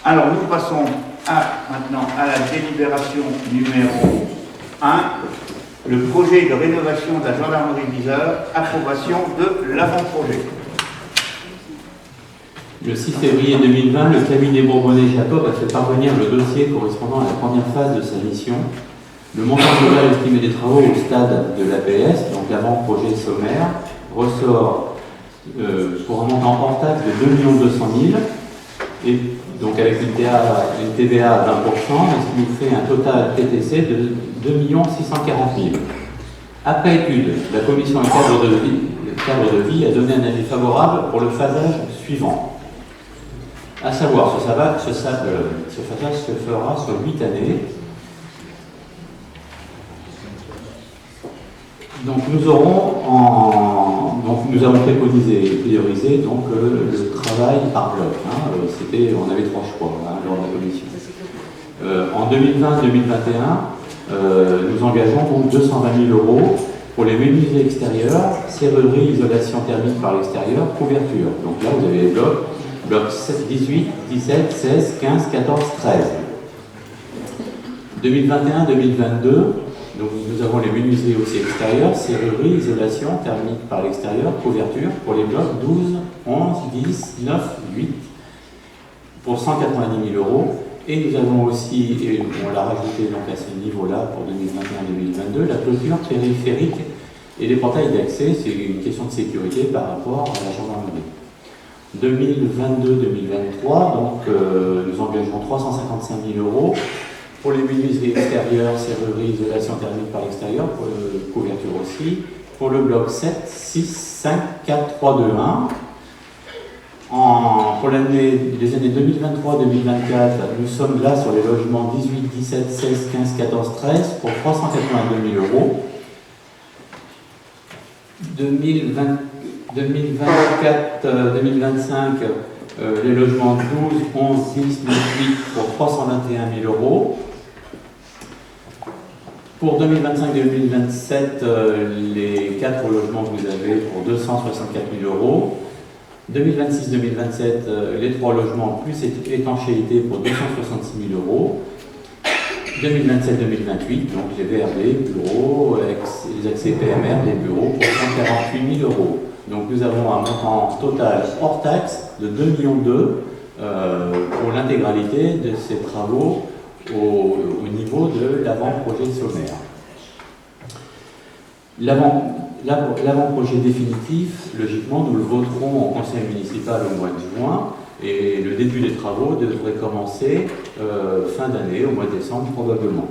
Alors, nous passons maintenant à la délibération numéro 1, le projet de rénovation de la gendarmerie d'Yzeure, approbation de l'avant-projet. Le 6 février 2020, le cabinet Bourbonnais-Jacob a fait parvenir le dossier correspondant à la première phase de sa mission. Le montant global estimé des travaux au stade de l'APS, donc l'avant-projet sommaire, ressort pour un montant hors taxe de 2 200 000 et donc avec une TVA à 20%, ce qui nous fait un total TTC de 2 640 000. Après étude, la commission cadre de vie a donné un avis favorable pour le phasage suivant. À savoir, ce phasage se fera sur 8 années. Donc nous avons priorisé donc, le travail par bloc. On avait 3 choix lors de la commission. En 2020-2021, nous engageons donc 220 000 € pour les menuiseries extérieures, serrurerie, isolation thermique par l'extérieur, couverture. Donc là, vous avez les blocs 18, 17, 16, 15, 14, 13. 2021-2022, donc nous avons les menuiseries aussi extérieures, serrurerie, isolation thermique par l'extérieur, couverture pour les blocs 12, 11, 10, 9, 8 pour 190 000 €. Et nous avons aussi, et on l'a rajouté donc à ce niveau-là pour 2021-2022, la clôture périphérique et les portails d'accès. C'est une question de sécurité par rapport à la gendarmerie. 2022-2023, donc nous engageons 355 000 € pour les menuiseries extérieures, serrurerie, isolation thermique par l'extérieur, pour couverture aussi, pour le bloc 7, 6, 5, 4, 3, 2, 1. Pour les années 2023-2024, nous sommes là sur les logements 18, 17, 16, 15, 14, 13 pour 382 000 €. 2024-2025, les logements 12, 11, 10, 9, 8 pour 321 000 €. Pour 2025-2027, les 4 logements que vous avez pour 264 000 €. 2026-2027, les 3 logements plus étanchéité pour 266 000 €. 2027-2028, donc les VRD, bureaux, les accès PMR, les bureaux pour 148 000 €. Donc nous avons un montant total hors taxe de 2 200 000 pour l'intégralité de ces travaux au niveau de l'avant-projet sommaire. L'avant-projet définitif, logiquement, nous le voterons au conseil municipal au mois de juin et le début des travaux devrait commencer fin d'année, au mois de décembre probablement.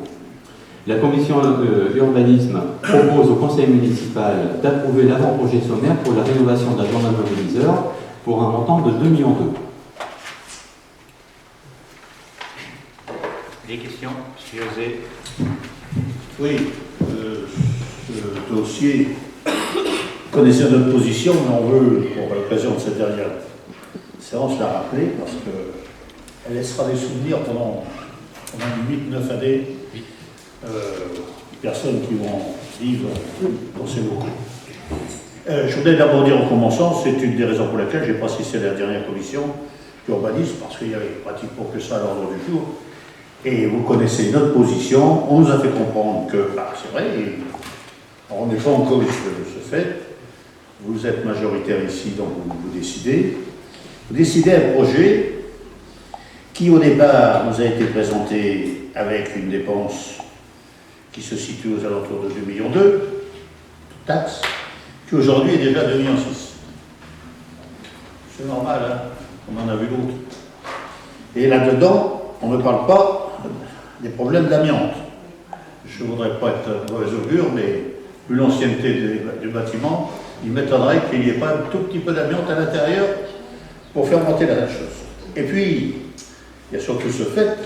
La commission urbanisme propose au conseil municipal d'approuver l'avant-projet sommaire pour la rénovation de la gendarmerie d'Yzeure pour un montant de 2 200 000 €. Des questions, M. José? Oui, ce dossier, connaissant notre position, mais on veut, pour l'occasion de cette dernière séance, la rappeler parce qu'elle laissera des souvenirs pendant 8-9 années. Personnes qui vont vivre dans ces locaux. Je voudrais d'abord dire en commençant, c'est une des raisons pour lesquelles je n'ai pas assisté à la dernière commission d'urbanisme, parce qu'il y avait pratiquement que ça à l'ordre du jour. Et vous connaissez notre position, on nous a fait comprendre que, c'est vrai, on n'est pas encore ce fait, vous êtes majoritaire ici, donc vous décidez. Vous décidez un projet qui, au départ, nous a été présenté avec une dépense qui se situe aux alentours de 2 200 000 €, taxe, qui aujourd'hui est déjà 2,6 millions. C'est normal, hein, on en a vu d'autres. Et là-dedans, on ne parle pas des problèmes d'amiante. Je ne voudrais pas être mauvais augure, mais vu l'ancienneté du bâtiment, il m'étonnerait qu'il n'y ait pas un tout petit peu d'amiante à l'intérieur pour faire monter la chose. Et puis, il y a surtout ce fait,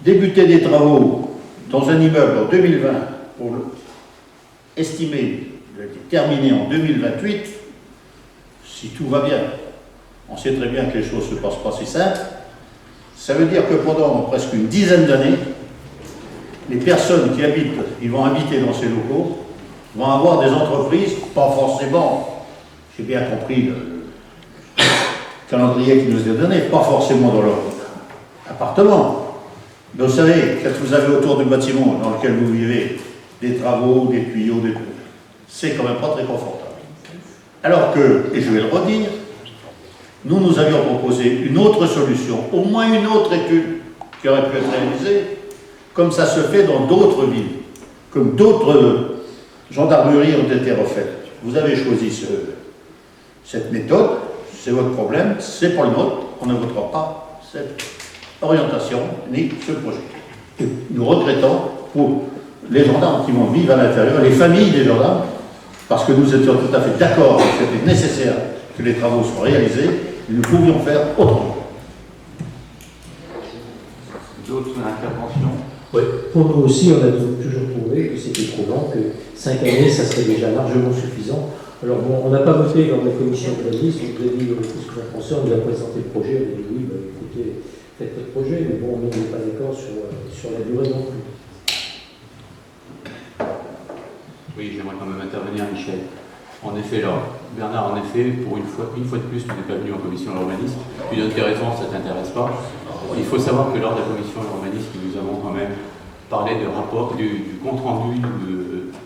débuter des travaux dans un immeuble en 2020, pour estimer, terminer en 2028, si tout va bien, on sait très bien que les choses ne se passent pas si simples, ça veut dire que pendant presque une dizaine d'années, les personnes qui habitent, ils vont habiter dans ces locaux, vont avoir des entreprises, pas forcément, j'ai bien compris le calendrier qui nous est donné, pas forcément dans leur appartement. Mais vous savez, quand vous avez autour du bâtiment dans lequel vous vivez des travaux, des tuyaux, c'est quand même pas très confortable. Alors que, et je vais le redire, nous avions proposé une autre solution, au moins une autre étude qui aurait pu être réalisée, comme ça se fait dans d'autres villes, comme d'autres gendarmeries ont été refaites. Vous avez choisi cette méthode, c'est votre problème, c'est pas le nôtre, on ne votera pas cette orientation ni ce projet. Et nous regrettons pour les gendarmes qui vont vivre à l'intérieur, les familles des gendarmes, parce que nous étions tout à fait d'accord que c'était nécessaire que les travaux soient réalisés, et nous pouvions faire autrement. D'autres interventions? Oui, pour nous aussi, on a toujours trouvé que c'était trop long, que 5 années, ça serait déjà largement suffisant. Alors bon, on n'a pas voté dans la commission de la liste, on nous a dit ce que l'on pensait, on nous a présenté le projet, on a dit oui, bah, écoutez, faites votre projet, mais bon, on n'est pas d'accord sur la durée non plus. Oui, j'aimerais quand même intervenir, Michel. En effet, là, Bernard, en effet, pour une fois de plus, tu n'es pas venu en commission de l'urbanisme. Tu donnes tes raisons, ça ne t'intéresse pas. Il faut savoir que lors de la commission de l'urbanisme, nous avons quand même parlé de rapport, du compte-rendu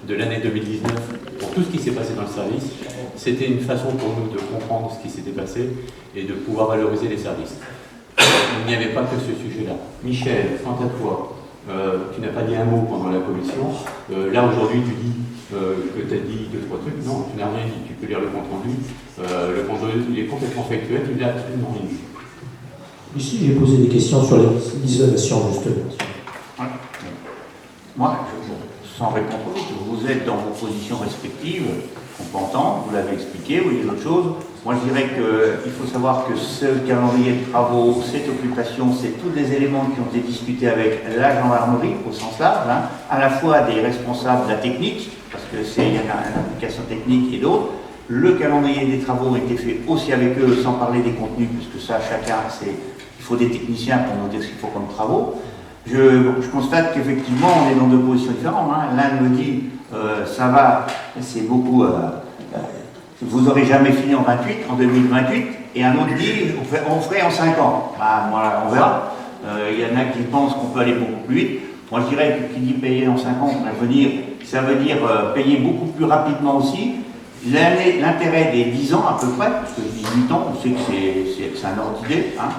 de l'année 2019 pour tout ce qui s'est passé dans le service. C'était une façon pour nous de comprendre ce qui s'était passé et de pouvoir valoriser les services. Il n'y avait pas que ce sujet-là. Michel, quant à toi, tu n'as pas dit un mot pendant la commission. Là, aujourd'hui, tu dis que tu as dit 2-3 trucs. Non, tu n'as rien dit. Tu peux lire le compte-rendu. Le compte-rendu, il est complètement factuel. Tu n'as absolument rien dit. Ici, j'ai posé des questions sur l'isolation, justement. Ouais. Moi, sans répondre, vous êtes dans vos positions respectives, on peut entendre, vous l'avez expliqué, vous voyez d'autres choses. Moi, je dirais qu'il faut savoir que ce calendrier de travaux, cette occupation, c'est tous des éléments qui ont été discutés avec la gendarmerie, au sens large, hein, à la fois des responsables de la technique, parce qu'il y a une application technique et d'autres. Le calendrier des travaux a été fait aussi avec eux, sans parler des contenus, puisque ça, chacun, il faut des techniciens pour nous dire ce qu'il faut comme travaux. Je constate qu'effectivement, on est dans deux positions différentes. Hein. L'un me dit, ça va, c'est beaucoup, vous n'aurez jamais fini en 2028, et un autre dit, on ferait en 5 ans. Bah, moi, on verra. Il y en a qui pensent qu'on peut aller beaucoup plus vite. Moi, je dirais que qui dit payer en 5 ans, ça veut dire payer beaucoup plus rapidement aussi. L'intérêt des 10 ans à peu près, parce que 18 ans, on sait que c'est un ordre d'idée, hein.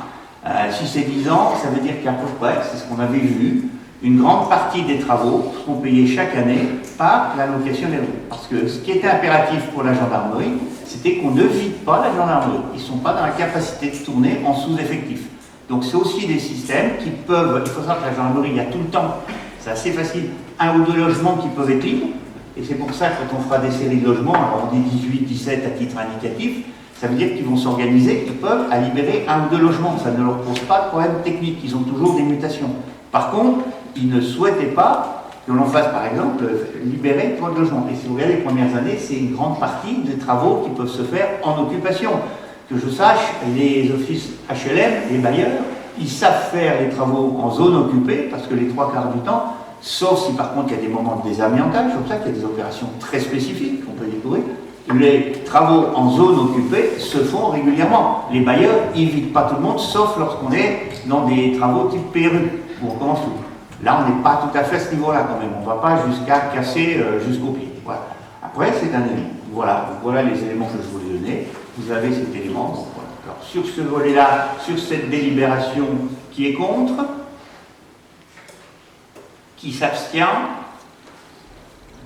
Si c'est 10 ans, ça veut dire qu'à peu près, c'est ce qu'on avait vu, une grande partie des travaux seront payés chaque année par la location des routes. Parce que ce qui était impératif pour la gendarmerie, c'était qu'on ne vide pas la gendarmerie. Ils ne sont pas dans la capacité de tourner en sous-effectif. Donc c'est aussi des systèmes qui peuvent, il faut savoir que la gendarmerie, il y a tout le temps, c'est assez facile, 1 ou 2 logements qui peuvent être libres. Et c'est pour ça que quand on fera des séries de logements, alors on dit 18, 17 à titre indicatif, ça veut dire qu'ils vont s'organiser, ils peuvent à libérer 1 ou 2 logements. Ça ne leur pose pas de problème technique, ils ont toujours des mutations. Par contre, ils ne souhaitaient pas que l'on fasse, par exemple, libérer 3 logements. Et si vous regardez les premières années, c'est une grande partie des travaux qui peuvent se faire en occupation. Que je sache, les offices HLM, les bailleurs, ils savent faire les travaux en zone occupée, parce que les 3/4 du temps, sauf si par contre il y a des moments de désamiantage, c'est pour ça qu'il y a des opérations très spécifiques qu'on peut découvrir. Les travaux en zone occupée se font régulièrement. Les bailleurs n'invitent pas tout le monde, sauf lorsqu'on est dans des travaux type PRU, où on commence tout. Là, on n'est pas tout à fait à ce niveau-là quand même. On ne va pas jusqu'à casser jusqu'au pied. Voilà. Après, c'est un élément. Voilà les éléments que je voulais donner. Vous avez cet élément. Donc, voilà. Alors, sur ce volet-là, sur cette délibération, qui est contre? Qui s'abstient?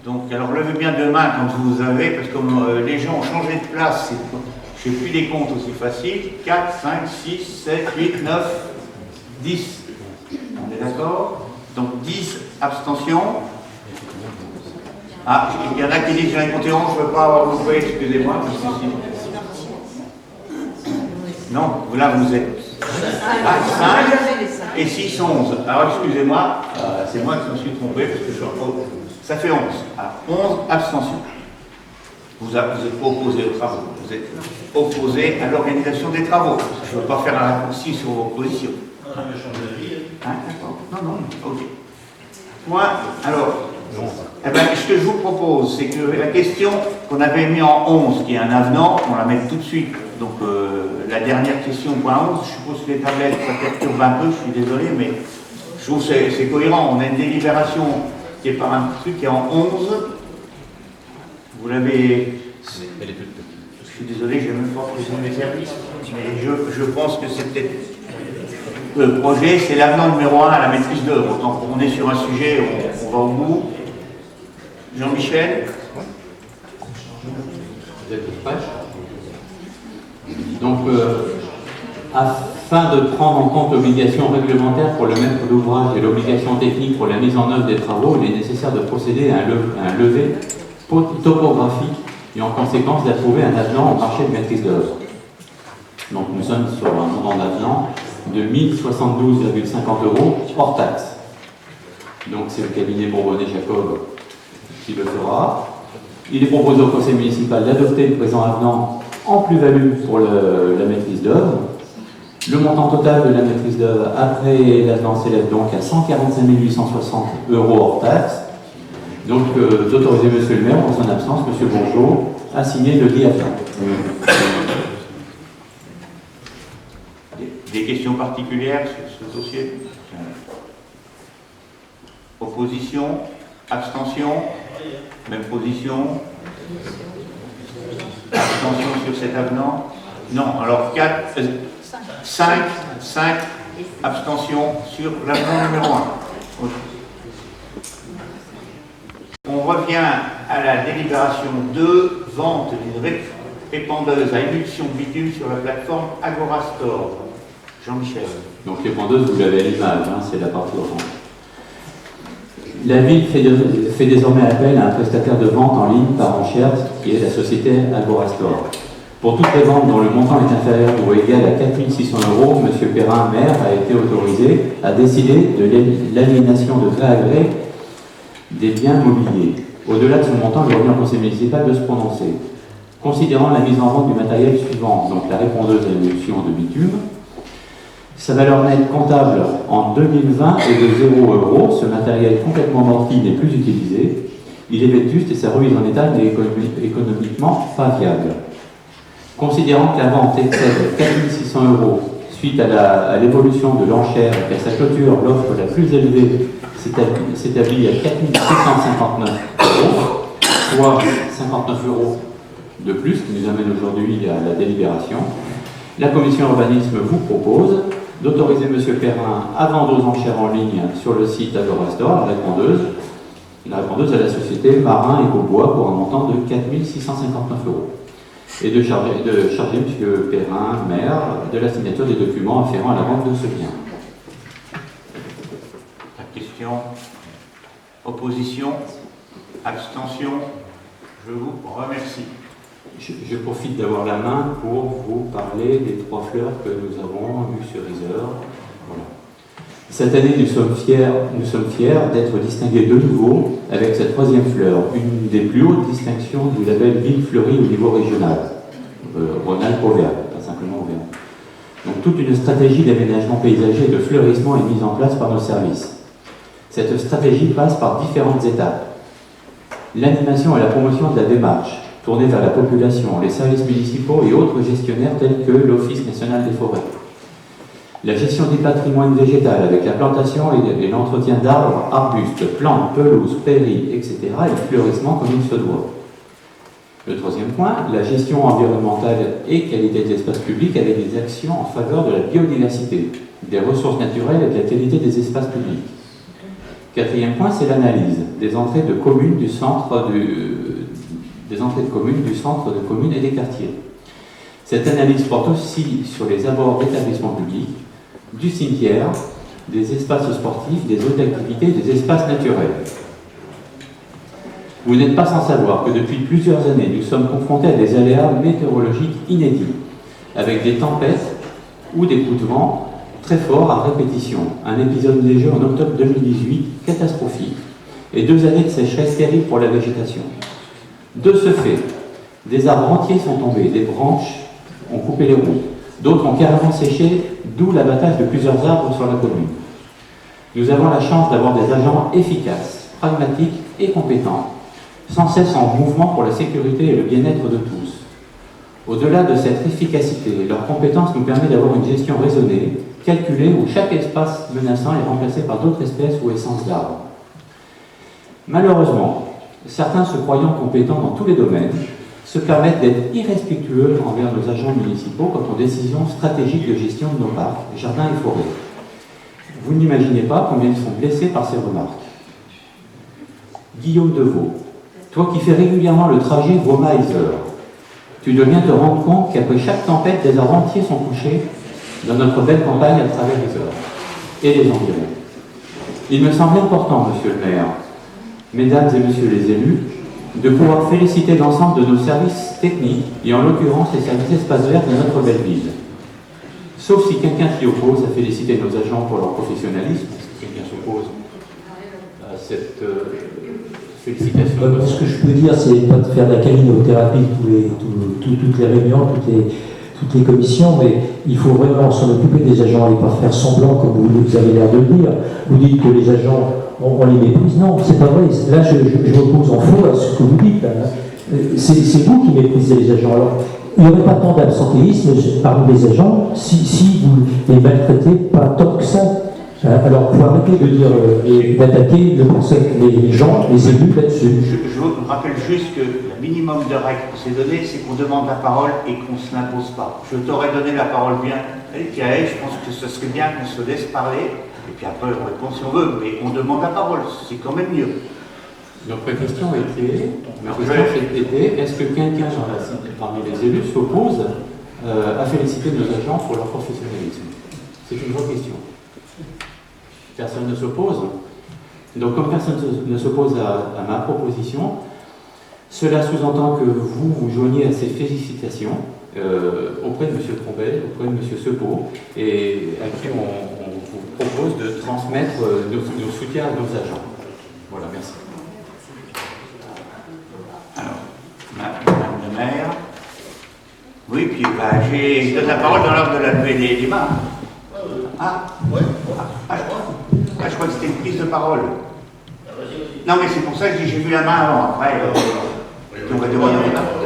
Donc, alors levez bien deux mains quand vous avez, parce que les gens ont changé de place, je ne fais plus des comptes aussi faciles. 4, 5, 6, 7, 8, 9, 10. On est d'accord? Donc 10 abstentions. Ah, il y en a qui disent j'en ai compté 11, je ne veux pas avoir coupé, excusez-moi. Non, là vous êtes 5 et 6, 11. Alors excusez-moi, c'est moi qui me suis trompé parce que je suis en faute. Ça fait 11. Alors, 11 abstentions. Vous êtes pas opposé aux travaux, vous êtes opposé à l'organisation des travaux. Je ne veux pas faire un raccourci sur vos positions. On avait changé d'avis. Hein, d'accord. Non, ok. Point. Alors, eh ben, ce que je vous propose, c'est que la question qu'on avait mis en 11, qui est un avenant, on la met tout de suite. Donc, la dernière question, point 11, je suppose que les tablettes, ça perturbe un peu, je suis désolé, mais je trouve que c'est cohérent. On a une délibération qui est par un truc qui est en 11. Vous l'avez... Elle est toute petite. Je suis désolé, je n'ai même pas présenté mes services, mais je pense que c'est peut-être... Le projet, c'est l'avenant numéro 1 à la maîtrise d'œuvre. Autant qu'on est sur un sujet, on va au bout. Jean-Michel? Vous êtes tous prêts? Donc, afin de prendre en compte l'obligation réglementaire pour le maître d'ouvrage et l'obligation technique pour la mise en œuvre des travaux, il est nécessaire de procéder à un levé topographique et en conséquence d'approuver un avenant au marché de maîtrise d'œuvre. Donc, nous sommes sur un montant d'avenant de 1 072,50 € hors taxe. Donc, c'est le cabinet Bourbonnais-Jacob qui le fera. Il est proposé au conseil municipal d'adopter le présent avenant en plus-value pour la maîtrise d'œuvre. Le montant total de la maîtrise d'œuvre après l'avenant s'élève donc à 145 860 € hors taxe. Donc, d'autoriser monsieur le maire, en son absence, monsieur Bourgeot, à signer le dit avenant. Des questions particulières sur ce dossier? Opposition? Abstention? Même position? Abstention sur cet avenant? Non. Alors 5 abstentions sur l'avenant numéro 1. On revient à la délibération 2, vente d'une répandeuse à émulsion bitume sur la plateforme Agorastore. Jean-Michel. Donc répandeuse, vous l'avez à l'image, hein, c'est la partie orange. La ville fait désormais appel à un prestataire de vente en ligne par enchère, qui est la société Agorastore. Pour toutes les ventes dont le montant est inférieur ou égal à 4 600 €, M. Perrin, maire, a été autorisé à décider de l'aliénation de gré à gré des biens mobiliers. Au-delà de ce montant, il revient au conseil municipal de se prononcer. Considérant la mise en vente du matériel suivant, donc la répondeuse à émulsion de bitume, sa valeur nette comptable en 2020 est de 0 €. Ce matériel complètement morti n'est plus utilisé. Il est vétuste et sa remise en état n'est économiquement pas viable. Considérant que la vente excède 4 600 € suite à l'évolution de l'enchère et qu'à sa clôture, l'offre la plus élevée s'établit à 4 659 €, soit 59 € de plus, qui nous amène aujourd'hui à la délibération, la commission urbanisme vous propose d'autoriser M. Perrin à vendre aux enchères en ligne sur le site Agorastore la répondeuse à la société Marin Ecobois pour un montant de 4 659 €. Et de charger M. Perrin, maire, de la signature des documents afférents à la vente de ce bien. La question? Opposition? Abstention? Je vous remercie. Je profite d'avoir la main pour vous parler des 3 fleurs que nous avons eues sur Isère. Voilà. Cette année, nous sommes fiers d'être distingués de nouveau avec cette 3e fleur, une des plus hautes distinctions du label Ville Fleurie au niveau régional, Rhône-Alpes-Auvergne, pas simplement Auvergne. Donc toute une stratégie d'aménagement paysager et de fleurissement est mise en place par nos services. Cette stratégie passe par différentes étapes. L'animation et la promotion de la démarche, tournée vers la population, les services municipaux et autres gestionnaires tels que l'Office national des forêts. La gestion du patrimoine végétal avec la plantation et l'entretien d'arbres, arbustes, plantes, pelouses, prairies, etc. et le fleurissement comme il se doit. Le 3e point, la gestion environnementale et qualité des espaces publics avec des actions en faveur de la biodiversité, des ressources naturelles et de la qualité des espaces publics. 4e point, c'est l'analyse des entrées de communes du centre de communes et des quartiers. Cette analyse porte aussi sur les abords d'établissements publics, du cimetière, des espaces sportifs, des zones d'activité, des espaces naturels. Vous n'êtes pas sans savoir que depuis plusieurs années, nous sommes confrontés à des aléas météorologiques inédits, avec des tempêtes ou des coups de vent très forts à répétition. Un épisode neigeux en octobre 2018 catastrophique et 2 années de sécheresse terrible pour la végétation. De ce fait, des arbres entiers sont tombés, des branches ont coupé les routes, d'autres ont carrément séché, d'où l'abattage de plusieurs arbres sur la commune. Nous avons la chance d'avoir des agents efficaces, pragmatiques et compétents, sans cesse en mouvement pour la sécurité et le bien-être de tous. Au-delà de cette efficacité, leur compétence nous permet d'avoir une gestion raisonnée, calculée, où chaque espace menaçant est remplacé par d'autres espèces ou essences d'arbres. Malheureusement, certains se croyant compétents dans tous les domaines se permettent d'être irrespectueux envers nos agents municipaux quant aux décisions stratégiques de gestion de nos parcs, jardins et forêts. Vous n'imaginez pas combien ils sont blessés par ces remarques. Guillaume Deveau, toi qui fais régulièrement le trajet Voma-Yzeure, tu dois bien te rendre compte qu'après chaque tempête, des arbres entiers sont couchés dans notre belle campagne à travers Yzeure et les environs. Il me semble important, monsieur le maire, mesdames et messieurs les élus, de pouvoir féliciter l'ensemble de nos services techniques, et en l'occurrence les services espaces verts de notre belle ville. Sauf si quelqu'un s'y oppose à féliciter nos agents pour leur professionnalisme, si quelqu'un s'oppose à cette félicitation. Ce que je peux dire, c'est pas de faire de la calinothérapie toutes les réunions, toutes les commissions, mais il faut vraiment s'en occuper des agents et pas faire semblant, comme vous avez l'air de le dire. Vous dites que les agents, on les méprise. Non, c'est pas vrai. Là, je m'oppose en faux à ce que vous dites. C'est vous qui méprisez les agents. Alors, il n'y aurait pas tant d'absentéisme parmi les agents si vous les maltraitez pas tant que ça. Alors, il faut arrêter de dire et d'attaquer les gens, les élus là-dessus. Je vous rappelle juste que le minimum de règles qu'on s'est donné, c'est qu'on demande la parole et qu'on ne se l'impose pas. Je t'aurais donné la parole bien, Pierre, je pense que ce serait bien qu'on se laisse parler, et puis après on répond si on veut, mais on demande la parole, c'est quand même mieux. Donc ma question était, est-ce que quelqu'un parmi les élus s'oppose à féliciter nos agents pour leur professionnalisme? C'est une vraie question. Personne ne s'oppose. Donc comme personne ne s'oppose à ma proposition, cela sous-entend que vous vous joignez à ces félicitations auprès de M. Trombel, auprès de M. Sepeau, et à qui on vous propose de transmettre nos soutiens à nos agents. Voilà, merci. Alors, Madame le maire. Oui, puis je donne la parole dans l'ordre de la levée des mains. Ah, Oui. je crois que c'était une prise de parole. Non, mais c'est pour ça que j'ai vu la main avant. Après, on va demander la parole.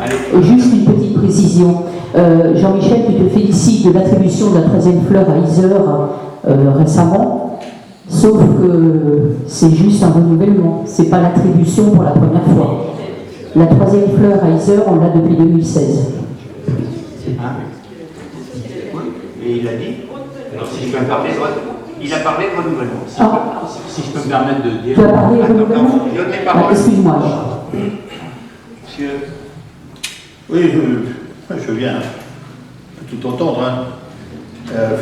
Allez. Juste une petite précision. Jean-Michel, tu te félicites de l'attribution de la 13e fleur à Yzeure récemment, sauf que c'est juste un renouvellement. C'est pas l'attribution pour la première fois. La 3e fleur à Yzeure, on l'a depuis 2016. Hein? Oui, et il a dit. Alors, si je peux me parler il a parlé de renouvellement. Si je peux me permettre de dire. Tu as parlé de renouvellement? Excuse-moi. Monsieur. Oui, je viens tout entendre.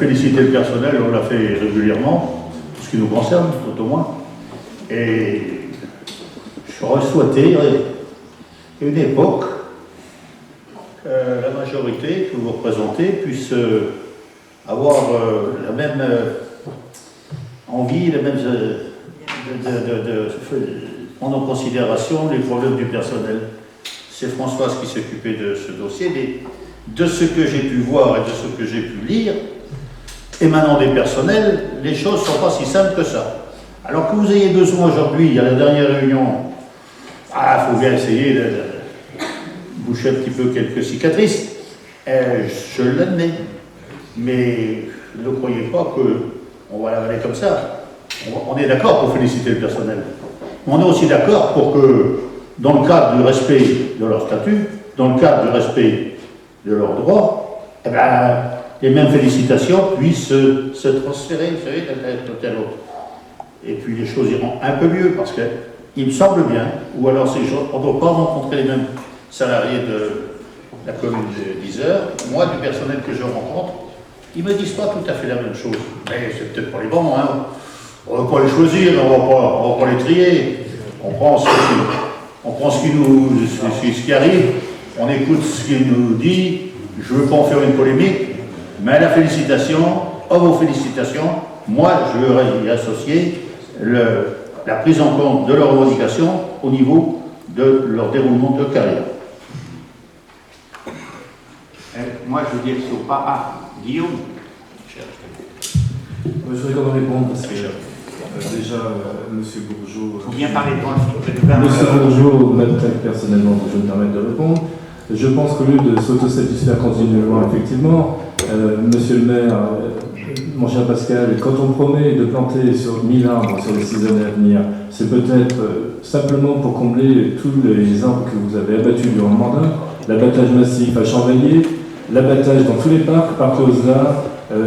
Féliciter le personnel, on l'a fait régulièrement, tout ce qui nous concerne, tout au moins. Et j'aurais souhaité, à une époque, que la majorité que vous représentez puisse avoir la même envie, la même de prendre en considération les problèmes du personnel. C'est Françoise qui s'occupait de ce dossier, de ce que j'ai pu voir et de ce que j'ai pu lire, émanant des personnels, les choses ne sont pas si simples que ça. Alors que vous ayez besoin aujourd'hui, à la dernière réunion, il faut bien essayer de boucher un petit peu quelques cicatrices, je l'admets, mais ne croyez pas qu'on va l'avaler comme ça. On est d'accord pour féliciter le personnel. On est aussi d'accord pour que, dans le cadre du respect de leur statut, dans le cadre du respect de leurs droits, les mêmes félicitations puissent se transférer, vous savez, d'un tel autre. Et puis les choses iront un peu mieux, parce qu'il me semble bien, ou alors ces gens, on ne doit pas rencontrer les mêmes salariés de la commune d'Yzeure. Moi, du personnel que je rencontre, ils ne me disent pas tout à fait la même chose. Mais c'est peut-être pas les bons, hein. On ne va pas les choisir, on ne va pas les trier. On prend ce qui arrive, on écoute ce qu'il nous dit. Je ne veux pas en faire une polémique, mais la félicitation, vos félicitations, moi je veux y associer la prise en compte de leurs revendications au niveau de leur déroulement de carrière. Moi je veux dire sur pas Guillaume. Je voudrais quand même répondre parce que déjà, M. Bourgeot. Il faut bien parler devant le film. M. Bourgeot m'attaque personnellement, donc je vais me permettre de répondre. Je pense qu'au lieu de s'autosatisfaire continuellement, effectivement, monsieur le maire, mon cher Pascal, quand on promet de planter sur 1000 arbres sur les 6 années à venir, c'est peut-être simplement pour combler tous les arbres que vous avez abattus durant le mandat, l'abattage massif à Chambaillier, l'abattage dans tous les parcs, Parc Lausanne,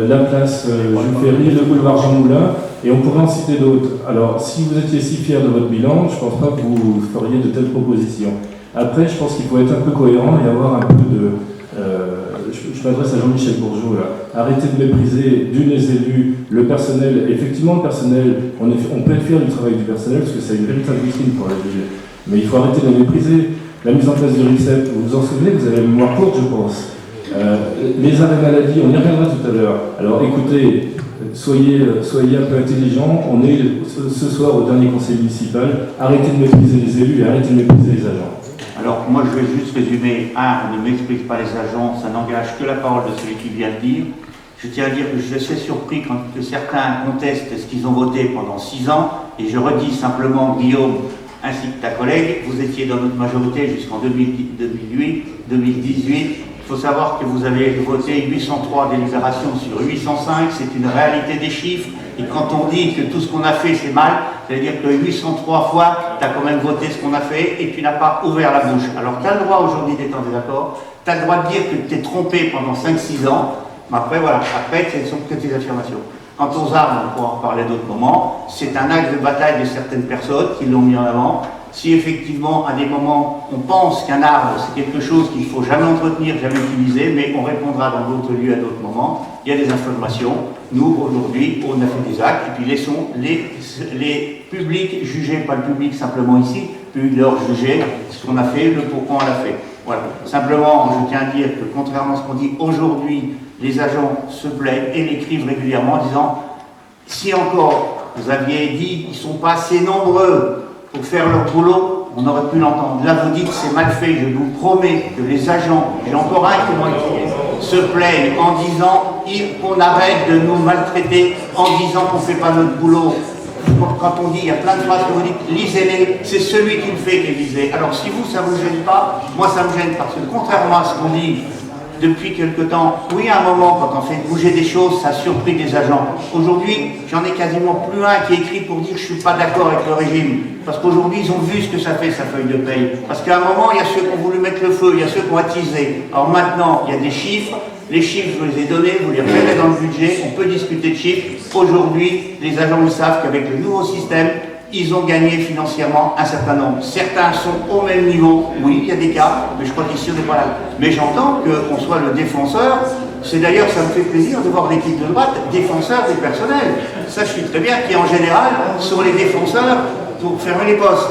la place Jules Ferry, le boulevard Jean Moulin, et on pourrait en citer d'autres. Alors, si vous étiez si fier de votre bilan, je ne pense pas que vous feriez de telles propositions. Après, je pense qu'il faut être un peu cohérent et avoir un peu de... je m'adresse à Jean-Michel Bourgeot, là. Arrêtez de mépriser les élus, le personnel. Effectivement, le personnel, on peut être fier du travail du personnel parce que c'est une véritable vitrine pour la ville. Mais il faut arrêter de le mépriser. La mise en place du RICEP, vous vous en souvenez, vous avez la mémoire courte, je pense. Les arrêts maladie, on y reviendra tout à l'heure. Alors écoutez, soyez un peu intelligents. On est ce soir au dernier conseil municipal. Arrêtez de mépriser les élus et arrêtez de mépriser les agents. Alors, moi, je vais juste résumer. On ne m'explique pas les agents, ça n'engage que la parole de celui qui vient de dire. Je tiens à dire que je suis assez surpris quand certains contestent ce qu'ils ont voté pendant 6 ans. Et je redis simplement, Guillaume, ainsi que ta collègue, vous étiez dans notre majorité jusqu'en 2018. Il faut savoir que vous avez voté 803 délibérations sur 805, c'est une réalité des chiffres. Et quand on dit que tout ce qu'on a fait c'est mal, c'est-à-dire que 803 fois, tu as quand même voté ce qu'on a fait et tu n'as pas ouvert la bouche. Alors tu as le droit aujourd'hui d'être en désaccord, tu as le droit de dire que tu t'es trompé pendant 5-6 ans, mais après voilà, après ce sont que tes affirmations. Quant aux armes, on pourra en parler d'autres moments, c'est un axe de bataille de certaines personnes qui l'ont mis en avant. Si effectivement, à des moments, on pense qu'un arbre, c'est quelque chose qu'il ne faut jamais entretenir, jamais utiliser, mais on répondra dans d'autres lieux à d'autres moments, il y a des informations. Nous, aujourd'hui, on a fait des actes, et puis laissons les publics juger, pas le public simplement ici, puis leur juger ce qu'on a fait, le pourquoi on l'a fait. Voilà. Simplement, je tiens à dire que contrairement à ce qu'on dit aujourd'hui, les agents se plaignent et l'écrivent régulièrement en disant si encore vous aviez dit ils ne sont pas assez nombreux pour faire leur boulot, on aurait pu l'entendre. Là, vous dites c'est mal fait. Je vous promets que les agents, j'ai encore un qui m'a écrit, se plaignent en disant qu'on arrête de nous maltraiter, en disant qu'on ne fait pas notre boulot. Quand on dit, il y a plein de phrases que vous dites, lisez-les, c'est celui qui le fait qui est lisé. Alors si vous, ça ne vous gêne pas, moi ça me gêne parce que contrairement à ce qu'on dit depuis quelque temps, oui, à un moment, quand on fait bouger des choses, ça a surpris des agents. Aujourd'hui, j'en ai quasiment plus un qui écrit pour dire que je ne suis pas d'accord avec le régime. Parce qu'aujourd'hui, ils ont vu ce que ça fait, sa feuille de paye. Parce qu'à un moment, il y a ceux qui ont voulu mettre le feu, il y a ceux qui ont attisé. Alors maintenant, il y a des chiffres. Les chiffres, je vous les ai donnés, vous les reverrez dans le budget, on peut discuter de chiffres. Aujourd'hui, les agents, ils savent qu'avec le nouveau système, ils ont gagné financièrement un certain nombre. Certains sont au même niveau, oui, il y a des cas, mais je crois qu'ici on n'est pas là. Mais j'entends qu'on soit le défenseur, c'est d'ailleurs, ça me fait plaisir de voir l'équipe de droite défenseur des personnels. Ça, je suis très bien, qui en général sont les défenseurs pour fermer les postes.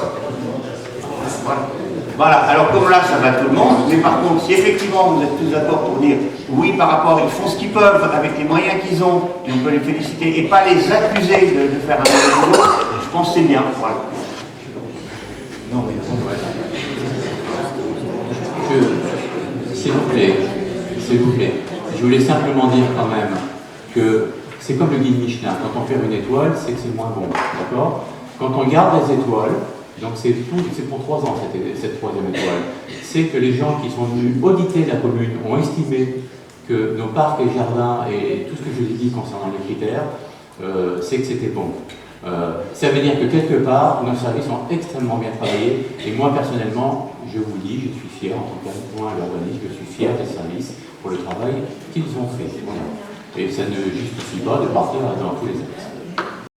Voilà, alors comme là, ça va tout le monde, mais par contre, si effectivement vous êtes tous d'accord pour dire oui par rapport, ils font ce qu'ils peuvent avec les moyens qu'ils ont, et on peut les féliciter, et pas les accuser de faire un mauvais boulot, je pense que c'est bien. Voilà. Non, mais s'il vous plaît, je voulais simplement dire quand même que c'est comme le guide Michelin, quand on perd une étoile, c'est que c'est moins bon, d'accord? Quand on garde les étoiles, donc c'est pour 3 ans cette 3e étoile, c'est que les gens qui sont venus auditer la commune ont estimé que nos parcs et jardins et tout ce que je vous ai dit concernant les critères, c'est que c'était bon. Ça veut dire que quelque part, nos services ont extrêmement bien travaillé et moi personnellement, je vous dis, je suis fier en tant qu'adjoint à l'urbanisme, je suis fier des services pour le travail qu'ils ont fait. Voilà. Et ça ne justifie pas de partir dans tous les